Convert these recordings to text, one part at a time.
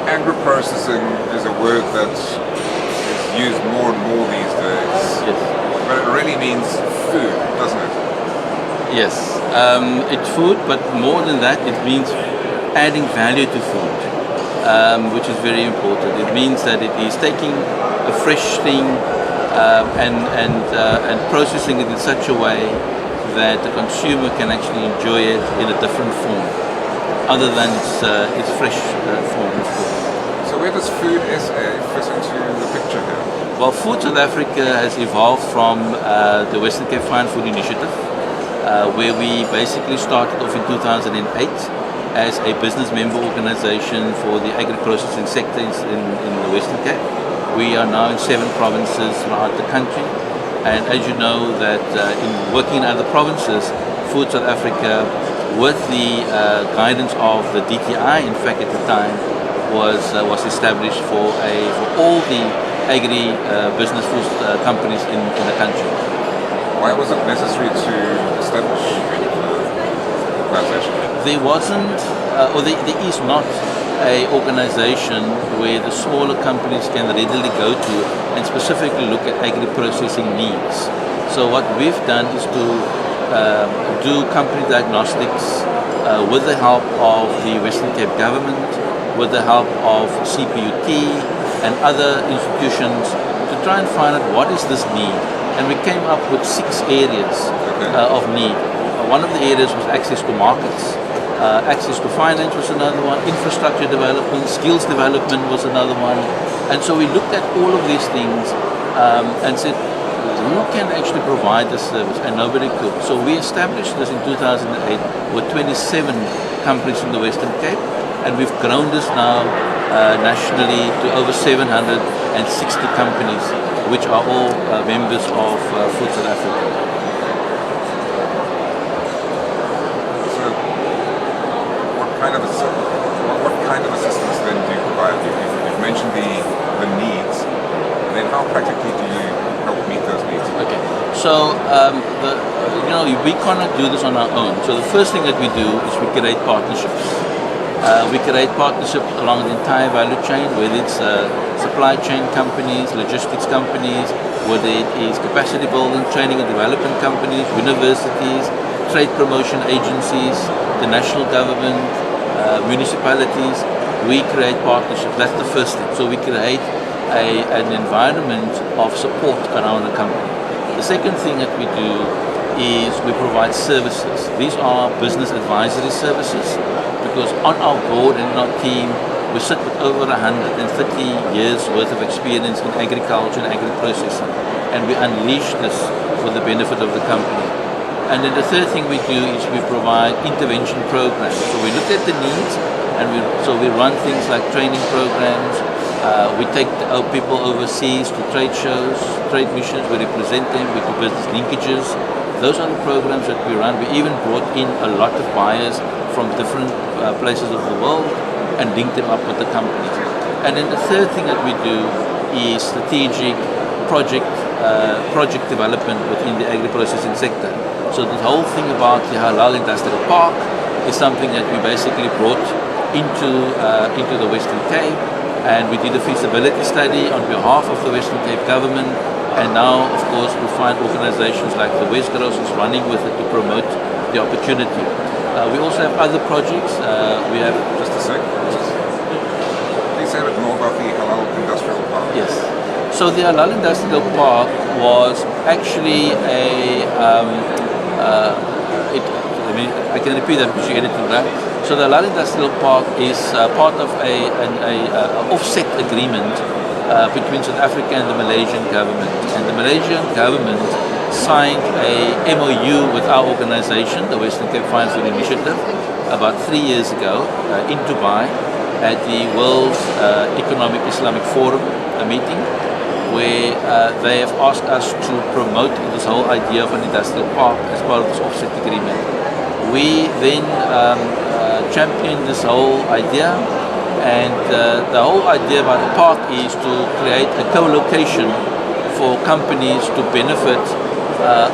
Agri-processing is a word that is used more and more these days. Yes. But it really means food, doesn't it? Yes. It's food, but more than that, it means adding value to food, which is very important. It means that it is taking a fresh thing and processing it in such a way that the consumer can actually enjoy it in a different form, other than its fresh form, of course. So where does FoodSA fit into the picture here? Well, Food South Africa has evolved from the Western Cape Fine Food Initiative, where we basically started off in 2008 as a business member organization for the agri-processing sector in the Western Cape. We are now in 7 provinces throughout the country, and as you know that in working in other provinces, Food South Africa, with the guidance of the DTI, in fact at the time, was established for all the agri-business food companies in the country. Why was it necessary to establish the organization? There wasn't, or there is not, a organization where the smaller companies can readily go to and specifically look at agri-processing needs. So what we've done is to do company diagnostics with the help of the Western Cape government, with the help of CPUT and other institutions, to try and find out what is this need. And we came up with 6 areas of need. One of the areas was access to markets, access to finance was another one, infrastructure development, skills development was another one. And so we looked at all of these things and said, who can actually provide this service? And nobody could. So we established this in 2008 with 27 companies in the Western Cape, and we've grown this now nationally to over 760 companies, which are all members of Food South Africa. So, what kind of assistance then do you provide? You've mentioned the needs, and then how practically do you help meet those needs? Okay, so we cannot do this on our own. So the first thing that we do is we create partnerships. We create partnerships along the entire value chain, whether it's supply chain companies, logistics companies, whether it is capacity building, training and development companies, universities, trade promotion agencies, the national government, municipalities. We create partnerships. That's the first thing. So we create an environment of support around the company. The second thing that we do is we provide services. These are business advisory services, because on our board and in our team, we sit with over 130 years worth of experience in agriculture and agri-processing, and we unleash this for the benefit of the company. And then the third thing we do is we provide intervention programs. So we look at the needs, and we run things like training programs. We take our people overseas to trade shows, trade missions. We represent them. We do business linkages. Those are the programs that we run. We even brought in a lot of buyers from different places of the world and link them up with the companies. And then the third thing that we do is strategic project development within the agri-processing sector. So the whole thing about the Halal Industrial Park is something that we basically brought into the Western Cape, and we did a feasibility study on behalf of the Western Cape government. And now, of course, we find organizations like the West Grocers running with it to promote the opportunity. We also have other projects. We have... Just a sec. Please say a bit more about the Halal Industrial Park. Yes. So the Halal Industrial Park was actually I can repeat that because you edited that. So the Halal Industrial Park is part of an offset agreement between South Africa and the Malaysian government. And the Malaysian government signed a MOU with our organization, the Western Cape Fine Food Initiative, about 3 years ago in Dubai at the World Economic Islamic Forum, a meeting where they have asked us to promote this whole idea of an industrial park as part of this offset agreement. We then championed this whole idea, and the whole idea about the park is to create a co-location for companies to benefit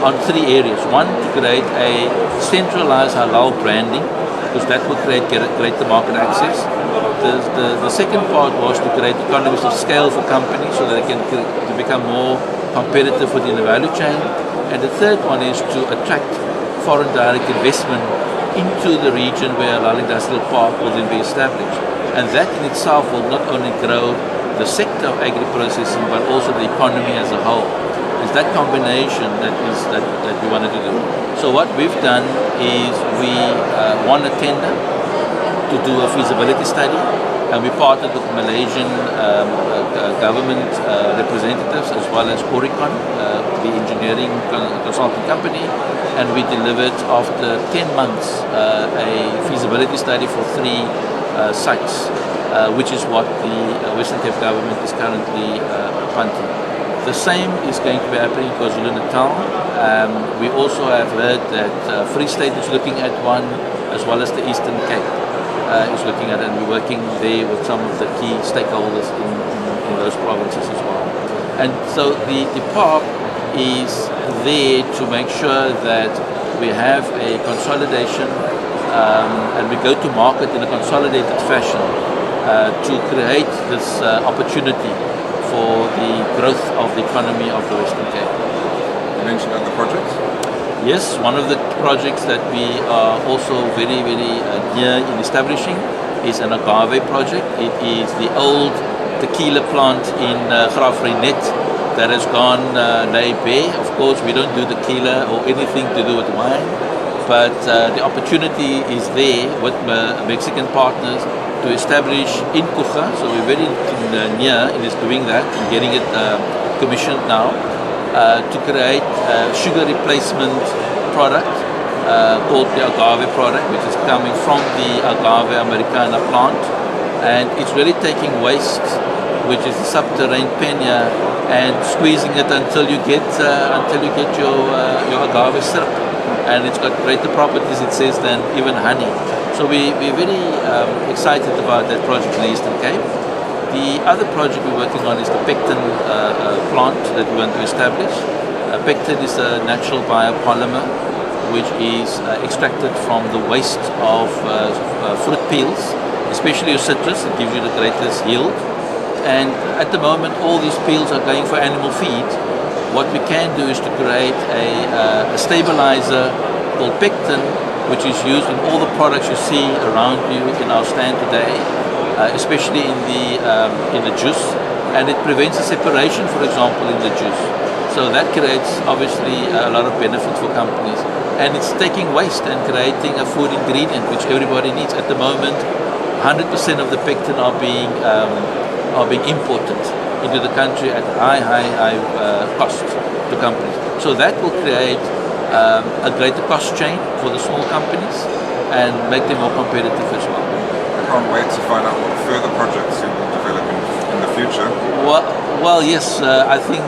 on 3 areas. One, to create a centralized halal branding, because that will create greater market access. The second part was to create economies of scale for companies so that they can to become more competitive within the value chain. And the third one is to attract foreign direct investment into the region where a Lal Industrial Park will then be established. And that in itself will not only grow the sector of agri-processing but also the economy as a whole. It's that combination that we wanted to do. So what we've done is we won a tender to do a feasibility study, and we partnered with Malaysian government representatives as well as Oricon, the engineering consulting company, and we delivered after 10 months a feasibility study for 3 sites, which is what the Western Cape government is currently funding. The same is going to be happening in KwaZulu-Natal. We also have heard that Free State is looking at one, as well as the Eastern Cape is looking at it, and we're working there with some of the key stakeholders in those provinces as well. And so the park is there to make sure that we have a consolidation and we go to market in a consolidated fashion to create this opportunity for the growth of the economy of the Western Cape. You mentioned other projects? Yes, one of the projects that we are also very near in establishing is an agave project. It is the old tequila plant in Graaff-Reinet that has gone lay bare. Of course, we don't do tequila or anything to do with wine, but the opportunity is there with Mexican partners to establish in Kucha, so we're very near in doing that and getting it commissioned now, to create a sugar replacement product called the agave product, which is coming from the agave americana plant, and it's really taking waste, which is the subterranean pena, and squeezing it until you get your agave syrup, and it's got greater properties, it says, than even honey. So we're very excited about that project in the Eastern Cape. The other project we're working on is the pectin plant that we want to establish. Pectin is a natural biopolymer which is extracted from the waste of fruit peels, especially your citrus. It gives you the greatest yield. And at the moment, all these peels are going for animal feed. What we can do is to create a stabilizer called pectin, which is used in all the products you see around you in our stand today, especially in the juice, and it prevents the separation, for example, in the juice. So that creates obviously a lot of benefit for companies, and it's taking waste and creating a food ingredient which everybody needs. At the moment, 100% of the pectin are being imported into the country at high cost to companies. So that will create a greater cost chain for the small companies and make them more competitive as well. I can't wait to find out what further projects you will develop in the future. Well, yes, I think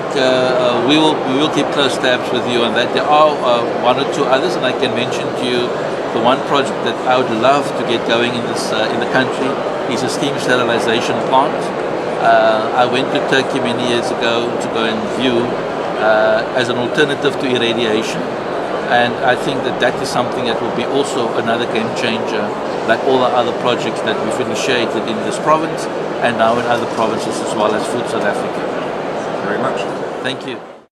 we will keep close tabs with you on that. There are one or two others, and I can mention to you the one project that I would love to get going in the country is a steam sterilization plant. I went to Turkey many years ago to go and view as an alternative to irradiation. And I think that is something that will be also another game changer, like all the other projects that we've initiated in this province and now in other provinces as well as Food South Africa. Very much. Thank you.